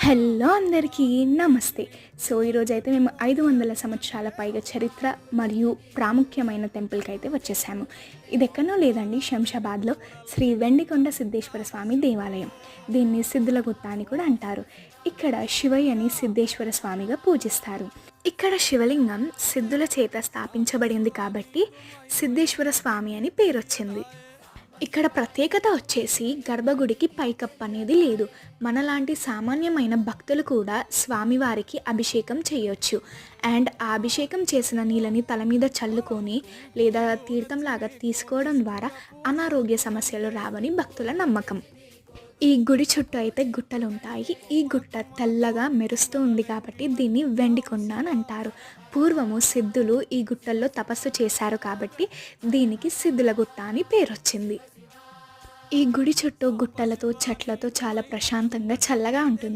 Hello అందరికీ నమస్తే. So ఈరోజైతే మేము 500 సంవత్సరాల పైగా చరిత్ర మరియు ప్రాముఖ్యమైన టెంపుల్కి అయితే వచ్చేసాము. ఇది ఎక్కడో లేదండి, శంషాబాద్లో శ్రీ వెండికొండ సిద్ధేశ్వర స్వామి దేవాలయం. దీన్ని సిద్ధుల గుట్ట అని కూడా అంటారు. ఇక్కడ శివయ్యని సిద్ధేశ్వర స్వామిగా పూజిస్తారు. ఇక్కడ శివలింగం సిద్ధుల చేత స్థాపించబడింది కాబట్టి సిద్ధేశ్వర స్వామి అని పేరు వచ్చింది. ఇక్కడ ప్రత్యేకత వచ్చేసి గర్భగుడికి పైకప్పు అనేది లేదు. మనలాంటి సామాన్యమైన భక్తులు కూడా స్వామివారికి అభిషేకం చేయొచ్చు. అండ్ ఆ అభిషేకం చేసిన నీళ్ళని తల మీద చల్లుకొని లేదా తీర్థంలాగా తీసుకోవడం ద్వారా అనారోగ్య సమస్యలు రావని భక్తుల నమ్మకం. ఈ గుడి చుట్టూ అయితే గుట్టలు ఉంటాయి. ఈ గుట్ట తెల్లగా మెరుస్తూ ఉంది కాబట్టి దీన్ని వెండికొండ అని అంటారు. పూర్వము సిద్ధులు ఈ గుట్టల్లో తపస్సు చేశారు కాబట్టి దీనికి సిద్ధుల గుట్ట అని పేరు వచ్చింది. ఈ గుడి చుట్టూ గుట్టలతో చెట్లతో చాలా ప్రశాంతంగా చల్లగా ఉంటుంది.